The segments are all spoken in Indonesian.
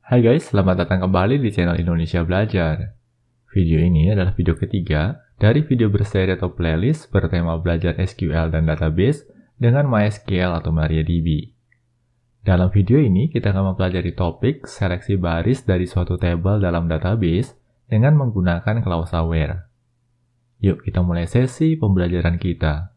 Hai guys, selamat datang kembali di channel Indonesia Belajar. Video ini adalah video ketiga dari video berseri atau playlist bertema belajar SQL dan database dengan MySQL atau MariaDB. Dalam video ini, kita akan mempelajari topik seleksi baris dari suatu tabel dalam database dengan menggunakan klausa where. Yuk kita mulai sesi pembelajaran kita.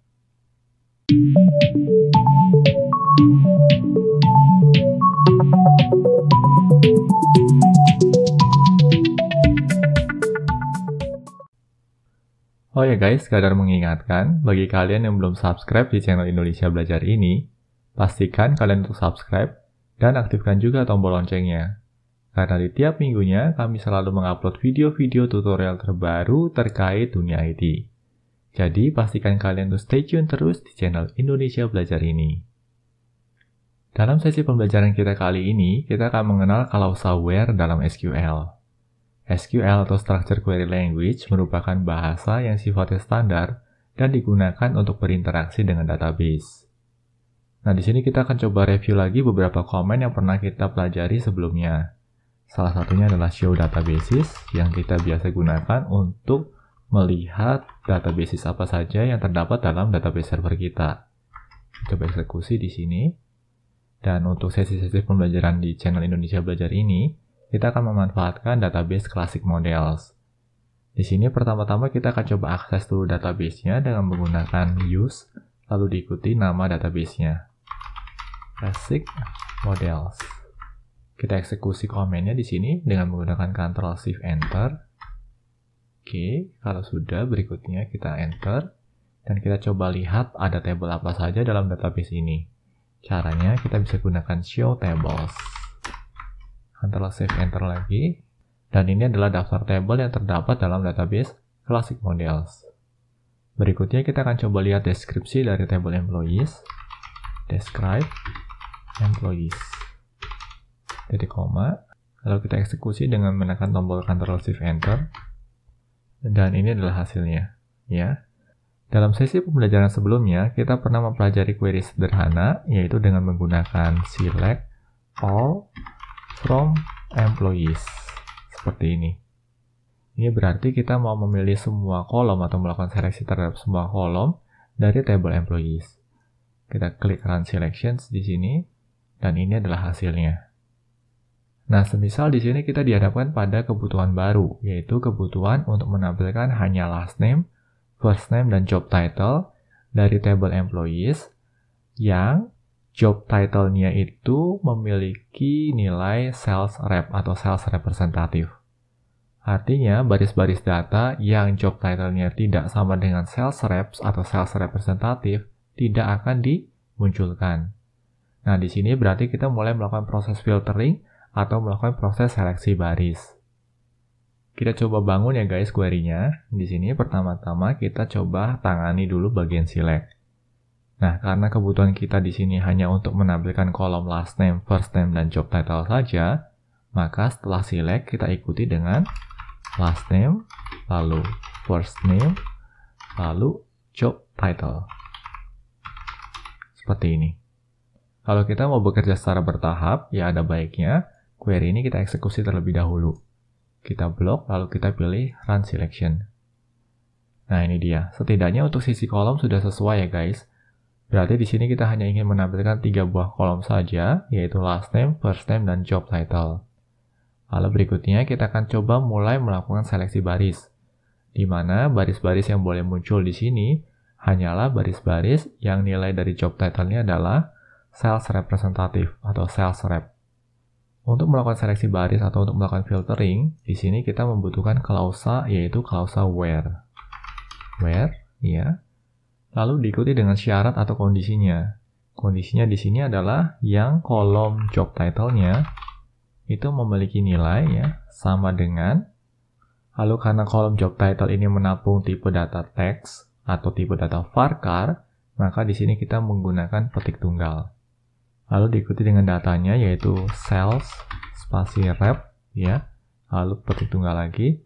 Oh ya guys, sekadar mengingatkan, bagi kalian yang belum subscribe di channel Indonesia Belajar ini, pastikan kalian untuk subscribe dan aktifkan juga tombol loncengnya. Karena di tiap minggunya, kami selalu mengupload video-video tutorial terbaru terkait dunia IT. Jadi, pastikan kalian untuk stay tune terus di channel Indonesia Belajar ini. Dalam sesi pembelajaran kita kali ini, kita akan mengenal klausa where dalam SQL. SQL atau Structured Query Language merupakan bahasa yang sifatnya standar dan digunakan untuk berinteraksi dengan database. Nah, di sini kita akan coba review lagi beberapa komen yang pernah kita pelajari sebelumnya. Salah satunya adalah show databases yang kita biasa gunakan untuk melihat databases apa saja yang terdapat dalam database server kita. Coba eksekusi di sini. Dan untuk sesi-sesi pembelajaran di channel Indonesia Belajar ini, kita akan memanfaatkan database Classic Models. Di sini pertama-tama kita akan coba akses dulu database-nya dengan menggunakan use, lalu diikuti nama database-nya. Classic Models. Kita eksekusi komennya di sini dengan menggunakan Ctrl+Shift+Enter. Oke, kalau sudah berikutnya kita enter dan kita coba lihat ada tabel apa saja dalam database ini. Caranya kita bisa gunakan show tables. Ctrl+Shift+Enter lagi. Dan ini adalah daftar tabel yang terdapat dalam database Classic Models. Berikutnya kita akan coba lihat deskripsi dari tabel employees. Describe employees. Titik koma. Lalu kita eksekusi dengan menekan tombol Ctrl+Shift+Enter. Dan ini adalah hasilnya. Ya. Dalam sesi pembelajaran sebelumnya, kita pernah mempelajari query sederhana, yaitu dengan menggunakan select all from employees. Seperti ini. Ini berarti kita mau memilih semua kolom atau melakukan seleksi terhadap semua kolom dari table employees. Kita klik run selections di sini, dan ini adalah hasilnya. Nah, semisal di sini kita dihadapkan pada kebutuhan baru, yaitu kebutuhan untuk menampilkan hanya last name, first name, dan job title dari table employees yang job title-nya itu memiliki nilai sales rep atau sales representative. Artinya, baris-baris data yang job title-nya tidak sama dengan sales reps atau sales representative tidak akan dimunculkan. Nah, di sini berarti kita mulai melakukan proses filtering atau melakukan proses seleksi baris. Kita coba bangun ya guys query-nya. Di sini pertama-tama kita coba tangani dulu bagian select. Nah, karena kebutuhan kita di sini hanya untuk menampilkan kolom last name, first name, dan job title saja, maka setelah select kita ikuti dengan last name, lalu first name, lalu job title. Seperti ini. Kalau kita mau bekerja secara bertahap, ya ada baiknya query ini kita eksekusi terlebih dahulu. Kita blok, lalu kita pilih run selection. Nah, ini dia. Setidaknya untuk sisi kolom sudah sesuai ya guys. Berarti di sini kita hanya ingin menampilkan 3 buah kolom saja, yaitu last name, first name, dan job title. Lalu berikutnya kita akan coba mulai melakukan seleksi baris, di mana baris-baris yang boleh muncul di sini hanyalah baris-baris yang nilai dari job title-nya adalah sales representative atau sales rep. Untuk melakukan seleksi baris atau untuk melakukan filtering, di sini kita membutuhkan klausa, yaitu klausa where. Where, ya. Lalu diikuti dengan syarat atau kondisinya. Kondisinya di sini adalah yang kolom job title-nya itu memiliki nilai ya sama dengan. Lalu karena kolom job title ini menampung tipe data text atau tipe data varchar, maka di sini kita menggunakan petik tunggal. Lalu diikuti dengan datanya yaitu sales spasi rep ya. Lalu petik tunggal lagi,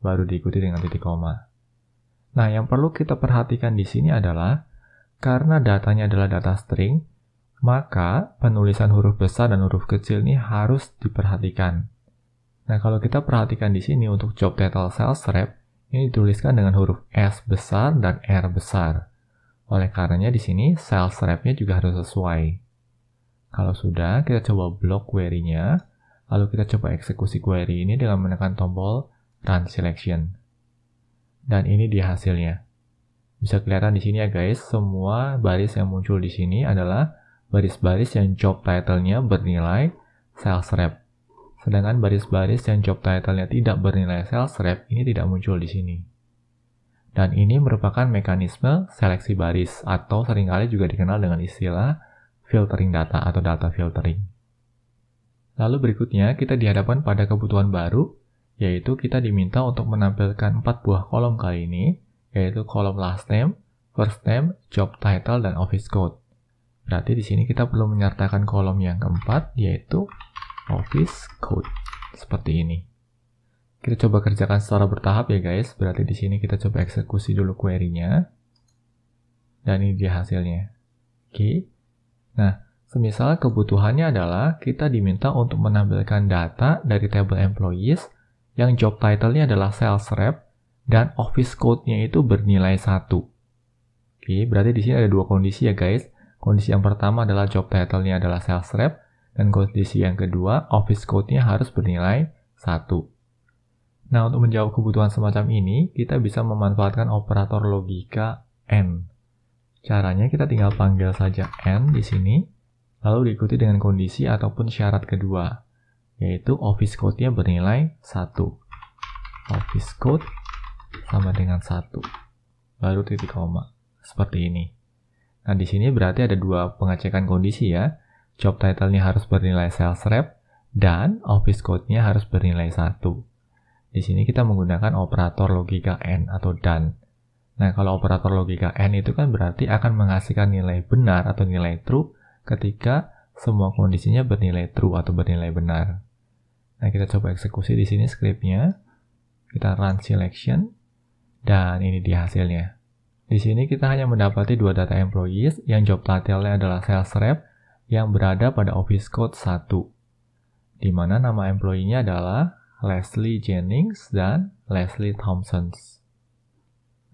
baru diikuti dengan titik koma. Nah, yang perlu kita perhatikan di sini adalah karena datanya adalah data string, maka penulisan huruf besar dan huruf kecil ini harus diperhatikan. Nah, kalau kita perhatikan di sini untuk job title sales rep, ini dituliskan dengan huruf S besar dan R besar. Oleh karenanya di sini sales rep-nya juga harus sesuai. Kalau sudah, kita coba blok query-nya, lalu kita coba eksekusi query ini dengan menekan tombol Run Selection. Dan ini dia hasilnya. Bisa kelihatan di sini ya guys, semua baris yang muncul di sini adalah baris-baris yang job title-nya bernilai sales rep. Sedangkan baris-baris yang job title-nya tidak bernilai sales rep ini tidak muncul di sini. Dan ini merupakan mekanisme seleksi baris atau seringkali juga dikenal dengan istilah filtering data atau data filtering. Lalu berikutnya kita dihadapkan pada kebutuhan baru, yaitu kita diminta untuk menampilkan 4 buah kolom kali ini, yaitu kolom last name, first name, job title, dan office code. Berarti di sini kita perlu menyertakan kolom yang keempat, yaitu office code seperti ini. Kita coba kerjakan secara bertahap ya guys. Berarti di sini kita coba eksekusi dulu query-nya. Dan ini dia hasilnya. Oke. Nah, semisal kebutuhannya adalah kita diminta untuk menampilkan data dari table employees yang job title-nya adalah sales rep dan office code-nya itu bernilai 1. Oke, berarti di sini ada dua kondisi ya guys. Kondisi yang pertama adalah job title-nya adalah sales rep. Dan kondisi yang kedua, office code-nya harus bernilai 1. Nah, untuk menjawab kebutuhan semacam ini, kita bisa memanfaatkan operator logika AND. Caranya kita tinggal panggil saja AND di sini, lalu diikuti dengan kondisi ataupun syarat kedua, yaitu office code-nya bernilai 1. Office code sama dengan 1. Baru titik koma. Seperti ini. Nah, di sini berarti ada dua pengecekan kondisi ya. Job title-nya harus bernilai sales rep, dan office code-nya harus bernilai 1. Di sini kita menggunakan operator logika AND atau DAN. Nah, kalau operator logika AND itu kan berarti akan menghasilkan nilai benar atau nilai true ketika semua kondisinya bernilai true atau bernilai benar. Nah, kita coba eksekusi di sini script-nya. Kita run selection, dan ini dia hasilnya. Di sini kita hanya mendapati dua data employees yang job title-nya adalah sales rep, yang berada pada office code 1, di mana nama employee-nya adalah Leslie Jennings dan Leslie Thompson.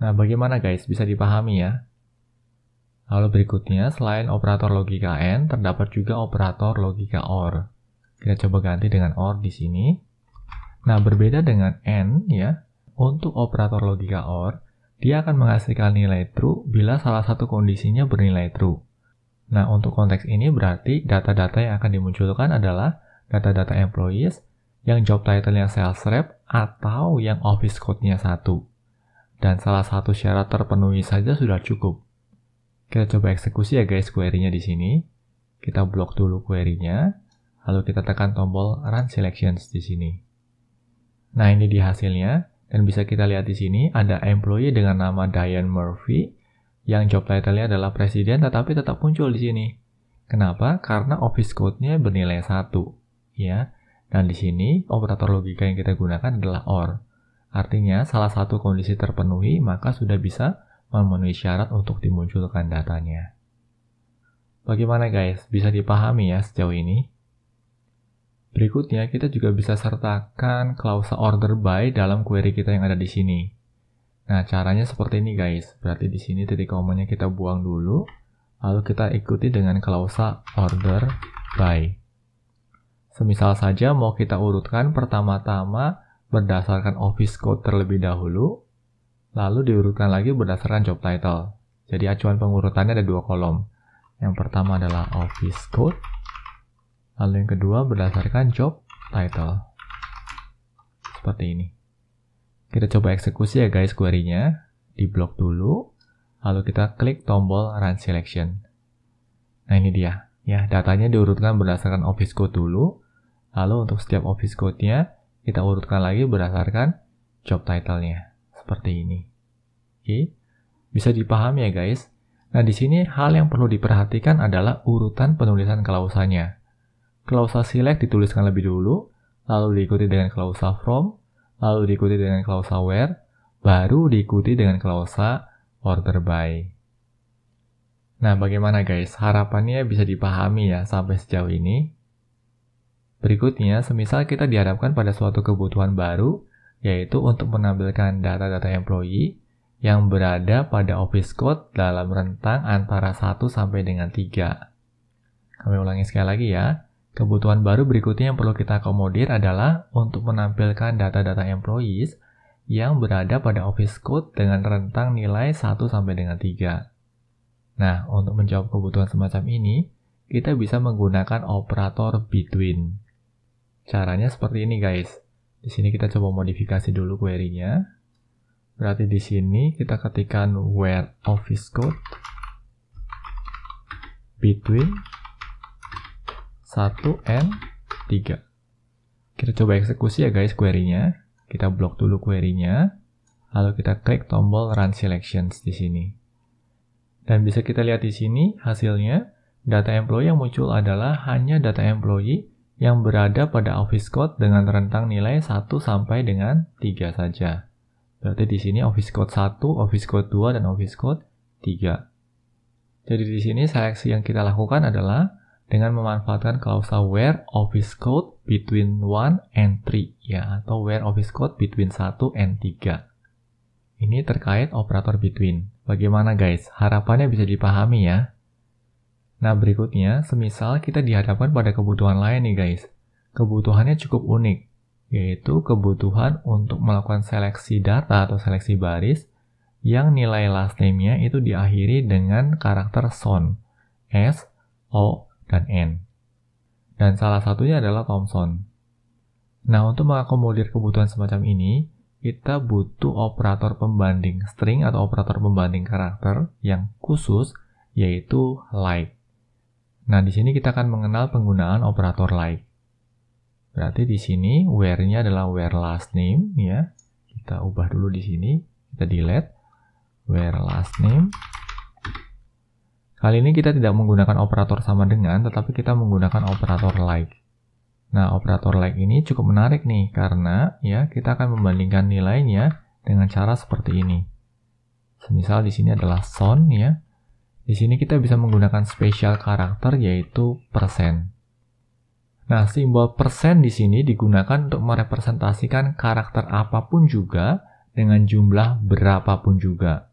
Nah, bagaimana guys? Bisa dipahami ya? Lalu berikutnya, selain operator logika AND, terdapat juga operator logika OR. Kita coba ganti dengan OR di sini. Nah, berbeda dengan AND ya, untuk operator logika OR, dia akan menghasilkan nilai true bila salah satu kondisinya bernilai true. Nah, untuk konteks ini berarti data-data yang akan dimunculkan adalah data-data employees yang job title-nya sales rep atau yang office code-nya 1. Dan salah satu syarat terpenuhi saja sudah cukup. Kita coba eksekusi ya guys query-nya di sini. Kita blok dulu query-nya, lalu kita tekan tombol Run Selections di sini. Nah, ini dia hasilnya, dan bisa kita lihat di sini ada employee dengan nama Diane Murphy yang job title-nya adalah presiden tetapi tetap muncul di sini. Kenapa? Karena office code-nya bernilai 1, ya. Dan di sini operator logika yang kita gunakan adalah OR. Artinya salah satu kondisi terpenuhi maka sudah bisa memenuhi syarat untuk dimunculkan datanya. Bagaimana guys? Bisa dipahami ya sejauh ini? Berikutnya kita juga bisa sertakan klausa order by dalam query kita yang ada di sini. Nah, caranya seperti ini guys. Berarti di sini titik komanya kita buang dulu, lalu kita ikuti dengan klausa order by. Semisal saja mau kita urutkan pertama-tama berdasarkan office code terlebih dahulu, lalu diurutkan lagi berdasarkan job title. Jadi acuan pengurutannya ada dua kolom. Yang pertama adalah office code, lalu yang kedua berdasarkan job title. Seperti ini. Kita coba eksekusi ya guys query-nya. Di blok dulu, lalu kita klik tombol Run Selection. Nah, ini dia. Ya, datanya diurutkan berdasarkan office code dulu. Lalu untuk setiap office code-nya, kita urutkan lagi berdasarkan job title-nya. Seperti ini. Oke. Bisa dipahami ya guys. Nah, di sini hal yang perlu diperhatikan adalah urutan penulisan klausanya. Klausa select dituliskan lebih dulu, lalu diikuti dengan klausa from, lalu diikuti dengan klausa where, baru diikuti dengan klausa order by. Nah, bagaimana guys? Harapannya bisa dipahami ya sampai sejauh ini. Berikutnya, semisal kita dihadapkan pada suatu kebutuhan baru, yaitu untuk menampilkan data-data employee yang berada pada office code dalam rentang antara 1 sampai dengan 3. Kami ulangi sekali lagi ya. Kebutuhan baru berikutnya yang perlu kita akomodir adalah untuk menampilkan data-data employees yang berada pada office code dengan rentang nilai 1 sampai dengan 3. Nah, untuk menjawab kebutuhan semacam ini, kita bisa menggunakan operator between. Caranya seperti ini guys. Di sini kita coba modifikasi dulu query-nya. Berarti di sini kita ketikkan where office code between 1 and 3. Kita coba eksekusi ya guys query-nya. Kita blok dulu query-nya. Lalu kita klik tombol run selections di sini. Dan bisa kita lihat di sini hasilnya, data employee yang muncul adalah hanya data employee yang berada pada office code dengan rentang nilai 1 sampai dengan 3 saja. Berarti di sini office code 1, office code 2, dan office code 3. Jadi di sini seleksi yang kita lakukan adalah dengan memanfaatkan klausa where office code between 1 and 3 ya, atau where office code between 1 and 3. Ini terkait operator between. Bagaimana guys? Harapannya bisa dipahami ya. Nah berikutnya, semisal kita dihadapkan pada kebutuhan lain nih guys. Kebutuhannya cukup unik, yaitu kebutuhan untuk melakukan seleksi data atau seleksi baris yang nilai last name-nya itu diakhiri dengan karakter SON, S, O, dan N. Dan salah satunya adalah Thompson. Nah untuk mengakomodir kebutuhan semacam ini, kita butuh operator pembanding string atau operator pembanding karakter yang khusus, yaitu like. Nah, di sini kita akan mengenal penggunaan operator like. Berarti di sini where-nya adalah where last name ya. Kita ubah dulu di sini, kita delete where last name. Kali ini kita tidak menggunakan operator sama dengan, tetapi kita menggunakan operator like. Nah, operator like ini cukup menarik nih, karena ya kita akan membandingkan nilainya dengan cara seperti ini. Semisal di sini adalah SON ya. Di sini kita bisa menggunakan special karakter yaitu persen. Nah, simbol persen di sini digunakan untuk merepresentasikan karakter apapun juga dengan jumlah berapapun juga.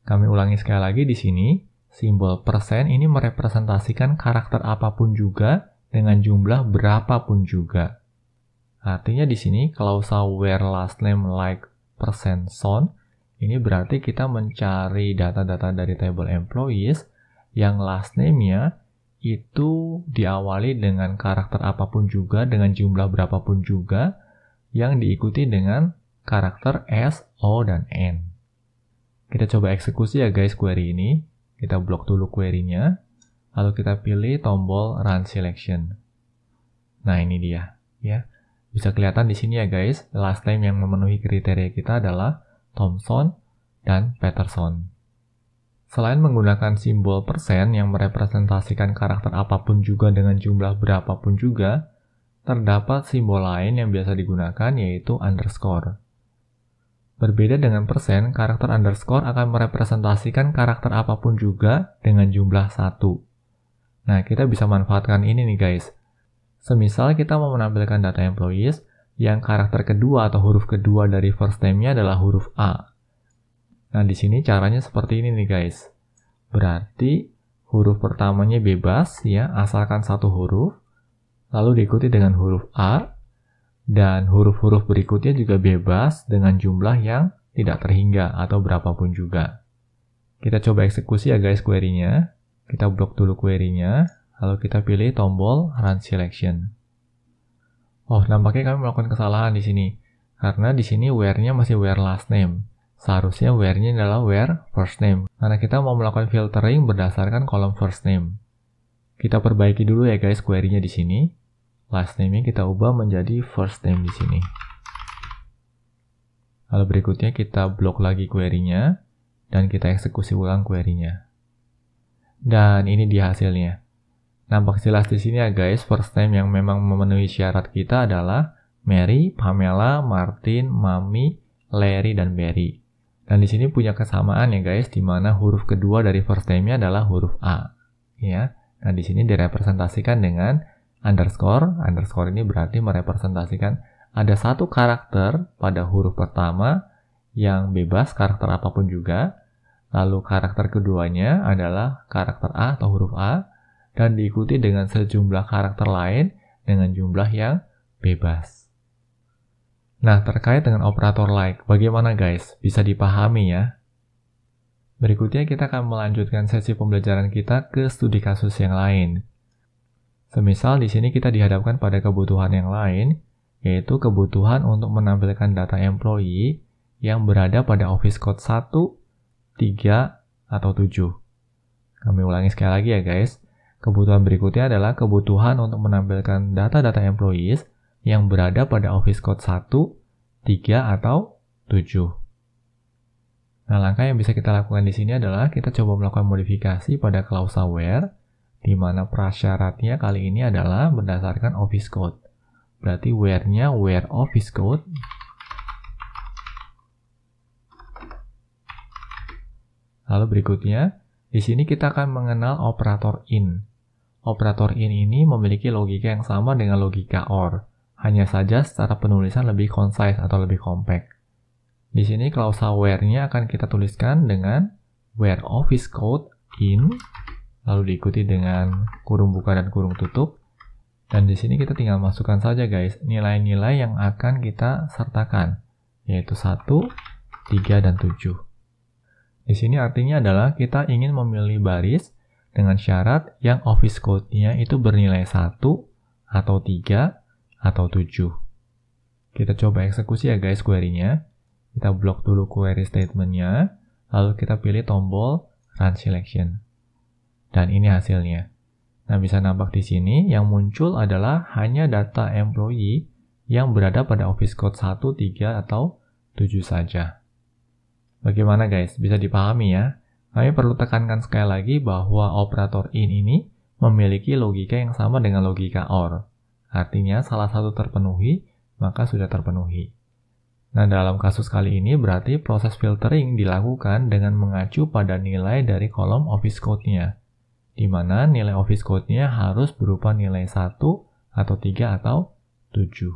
Kami ulangi sekali lagi di sini, simbol persen ini merepresentasikan karakter apapun juga dengan jumlah berapapun juga. Artinya di sini klausa where last name like percent SON ini berarti kita mencari data-data dari table employees yang last name-nya itu diawali dengan karakter apapun juga dengan jumlah berapapun juga yang diikuti dengan karakter S, O, dan N. Kita coba eksekusi ya guys query ini. Kita blok dulu query-nya. Lalu kita pilih tombol Run Selection. Nah, ini dia, ya. Bisa kelihatan di sini ya guys, last name yang memenuhi kriteria kita adalah Thompson dan Peterson. Selain menggunakan simbol persen yang merepresentasikan karakter apapun juga dengan jumlah berapapun juga, terdapat simbol lain yang biasa digunakan yaitu underscore. Berbeda dengan persen, karakter underscore akan merepresentasikan karakter apapun juga dengan jumlah 1. Nah, kita bisa manfaatkan ini nih guys. Semisal kita mau menampilkan data employees yang karakter kedua atau huruf kedua dari first name-nya adalah huruf A. Nah, di sini caranya seperti ini nih guys. Berarti huruf pertamanya bebas ya, asalkan satu huruf, lalu diikuti dengan huruf A, dan huruf-huruf berikutnya juga bebas dengan jumlah yang tidak terhingga atau berapapun juga. Kita coba eksekusi ya guys query-nya. Kita blok dulu query-nya, lalu kita pilih tombol Run Selection. Oh, nampaknya kami melakukan kesalahan di sini. Karena di sini where-nya masih where last name. Seharusnya where-nya adalah where first name. Karena kita mau melakukan filtering berdasarkan kolom first name. Kita perbaiki dulu ya guys query-nya di sini. Last name-nya kita ubah menjadi first name di sini. Lalu berikutnya kita blok lagi query-nya dan kita eksekusi ulang query-nya. Dan ini dia hasilnya. Nampak jelas di sini ya guys, first name yang memang memenuhi syarat kita adalah Mary, Pamela, Martin, Mami, Larry, dan Barry. Dan di sini punya kesamaan ya guys, di mana huruf kedua dari first name-nya adalah huruf A. Ya. Nah, di sini direpresentasikan dengan underscore. Underscore ini berarti merepresentasikan ada satu karakter pada huruf pertama yang bebas, karakter apapun juga. Lalu karakter keduanya adalah karakter A atau huruf A, dan diikuti dengan sejumlah karakter lain dengan jumlah yang bebas. Nah, terkait dengan operator like, bagaimana guys? Bisa dipahami ya? Berikutnya kita akan melanjutkan sesi pembelajaran kita ke studi kasus yang lain. Semisal di sini kita dihadapkan pada kebutuhan yang lain, yaitu kebutuhan untuk menampilkan data employee yang berada pada office code 1, 3, atau 7. Kami ulangi sekali lagi ya guys. Kebutuhan berikutnya adalah kebutuhan untuk menampilkan data-data employees yang berada pada office code 1, 3, atau 7. Nah, langkah yang bisa kita lakukan di sini adalah kita coba melakukan modifikasi pada klausa where, di mana prasyaratnya kali ini adalah berdasarkan office code. Berarti where-nya where office code. Lalu berikutnya, di sini kita akan mengenal operator in. Operator in ini memiliki logika yang sama dengan logika OR. Hanya saja secara penulisan lebih concise atau lebih compact. Di sini klausa where-nya akan kita tuliskan dengan where office code in, lalu diikuti dengan kurung buka dan kurung tutup. Dan di sini kita tinggal masukkan saja guys nilai-nilai yang akan kita sertakan, yaitu 1, 3, dan 7. Di sini artinya adalah kita ingin memilih baris dengan syarat yang office code-nya itu bernilai 1, atau 3, atau 7. Kita coba eksekusi ya guys query-nya. Kita blok dulu query statement-nya, lalu kita pilih tombol Run Selection. Dan ini hasilnya. Nah, bisa nampak di sini yang muncul adalah hanya data employee yang berada pada office code 1, 3, atau 7 saja. Bagaimana guys? Bisa dipahami ya? Kami perlu tekankan sekali lagi bahwa operator in ini memiliki logika yang sama dengan logika OR. Artinya salah satu terpenuhi, maka sudah terpenuhi. Nah, dalam kasus kali ini berarti proses filtering dilakukan dengan mengacu pada nilai dari kolom office code-nya, di mana nilai office code-nya harus berupa nilai 1, atau 3, atau 7.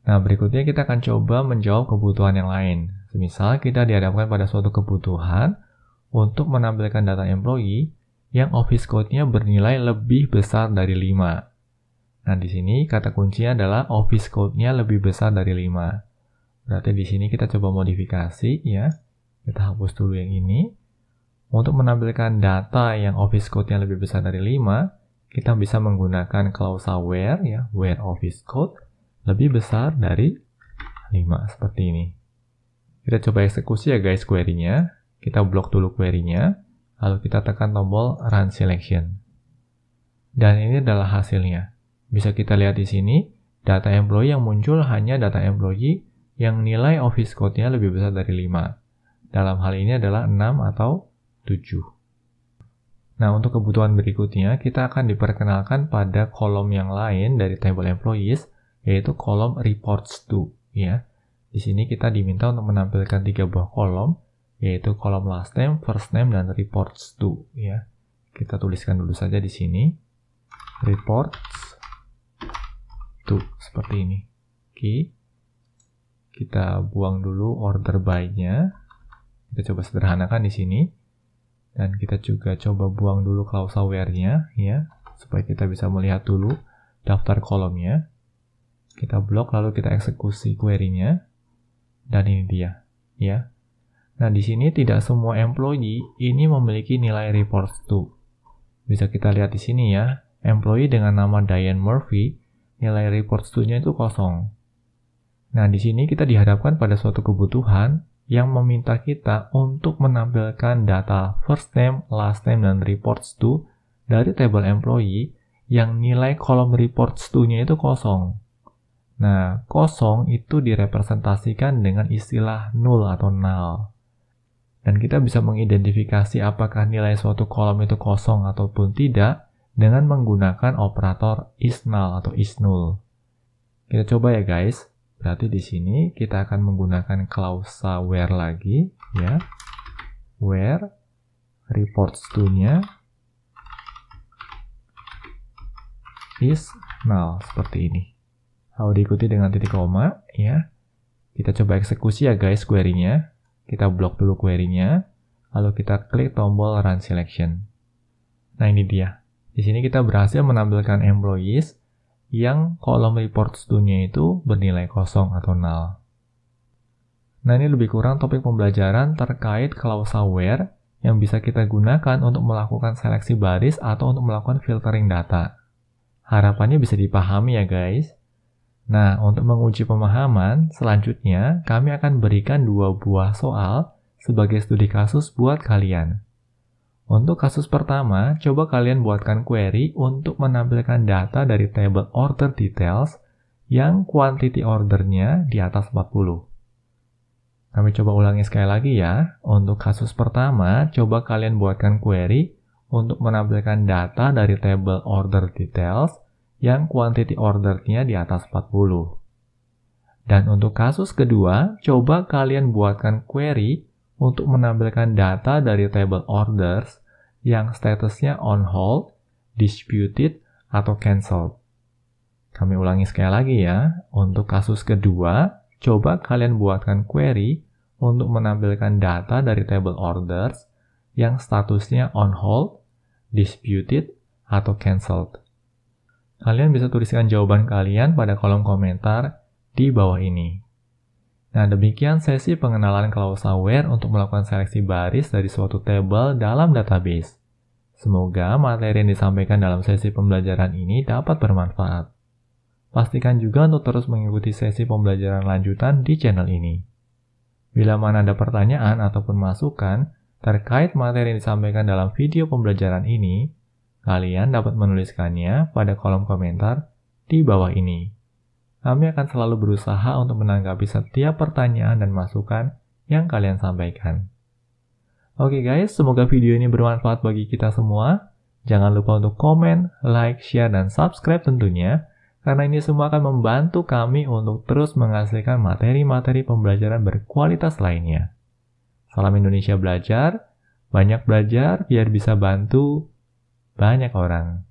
Nah, berikutnya kita akan coba menjawab kebutuhan yang lain. Semisal kita dihadapkan pada suatu kebutuhan untuk menampilkan data employee yang office code-nya bernilai lebih besar dari 5. Nah, di sini kata kuncinya adalah office code-nya lebih besar dari 5. Berarti di sini kita coba modifikasi ya. Kita hapus dulu yang ini. Untuk menampilkan data yang office code-nya lebih besar dari 5, kita bisa menggunakan klausa where ya, where office code lebih besar dari 5 seperti ini. Kita coba eksekusi ya guys query-nya. Kita blok dulu query-nya, lalu kita tekan tombol Run Selection. Dan ini adalah hasilnya. Bisa kita lihat di sini, data employee yang muncul hanya data employee yang nilai office code-nya lebih besar dari 5. Dalam hal ini adalah 6 atau 7. Nah, untuk kebutuhan berikutnya, kita akan diperkenalkan pada kolom yang lain dari table employees, yaitu kolom reports to. Ya. Di sini kita diminta untuk menampilkan 3 buah kolom, yaitu kolom last name, first name, dan reports to. Ya. Kita tuliskan dulu saja di sini. Reports to, seperti ini. Oke. Kita buang dulu order by-nya. Kita coba sederhanakan di sini. Dan kita juga coba buang dulu klausa where-nya ya, supaya kita bisa melihat dulu daftar kolomnya. Kita blok lalu kita eksekusi query-nya. Dan ini dia ya. Nah, di sini tidak semua employee ini memiliki nilai reports to. Bisa kita lihat di sini ya. Employee dengan nama Diane Murphy, nilai reports to-nya itu 0. Nah, di sini kita dihadapkan pada suatu kebutuhan yang meminta kita untuk menampilkan data first name, last name, dan reports to dari table employee yang nilai kolom reports to-nya itu 0. Nah, 0 itu direpresentasikan dengan istilah null atau null. Dan kita bisa mengidentifikasi apakah nilai suatu kolom itu 0 ataupun tidak dengan menggunakan operator is null atau is null. Kita coba ya guys. Berarti di sini kita akan menggunakan klausa where lagi, ya. Where reports to-nya is null, seperti ini. Lalu diikuti dengan titik koma, ya. Kita coba eksekusi ya guys query-nya. Kita blok dulu query-nya, lalu kita klik tombol run selection. Nah, ini dia. Di sini kita berhasil menampilkan employees yang kolom reports to-nya itu bernilai kosong atau null. Nah, ini lebih kurang topik pembelajaran terkait klausa where yang bisa kita gunakan untuk melakukan seleksi baris atau untuk melakukan filtering data. Harapannya bisa dipahami ya guys. Nah, untuk menguji pemahaman, selanjutnya kami akan berikan 2 buah soal sebagai studi kasus buat kalian. Untuk kasus pertama, coba kalian buatkan query untuk menampilkan data dari table order details yang quantity ordernya di atas 40. Kami coba ulangi sekali lagi ya. Untuk kasus pertama, coba kalian buatkan query untuk menampilkan data dari table order details yang quantity ordernya di atas 40. Dan untuk kasus kedua, coba kalian buatkan query untuk menampilkan data dari table orders yang statusnya on hold, disputed, atau cancelled. Kami ulangi sekali lagi ya. Untuk kasus kedua, coba kalian buatkan query untuk menampilkan data dari table orders yang statusnya on hold, disputed, atau cancelled. Kalian bisa tuliskan jawaban kalian pada kolom komentar di bawah ini. Nah, demikian sesi pengenalan klausa where untuk melakukan seleksi baris dari suatu table dalam database. Semoga materi yang disampaikan dalam sesi pembelajaran ini dapat bermanfaat. Pastikan juga untuk terus mengikuti sesi pembelajaran lanjutan di channel ini. Bila mana ada pertanyaan ataupun masukan terkait materi yang disampaikan dalam video pembelajaran ini, kalian dapat menuliskannya pada kolom komentar di bawah ini. Kami akan selalu berusaha untuk menanggapi setiap pertanyaan dan masukan yang kalian sampaikan. Oke guys, semoga video ini bermanfaat bagi kita semua. Jangan lupa untuk komen, like, share, dan subscribe tentunya, karena ini semua akan membantu kami untuk terus menghasilkan materi-materi pembelajaran berkualitas lainnya. Salam Indonesia Belajar, banyak belajar biar bisa bantu banyak orang.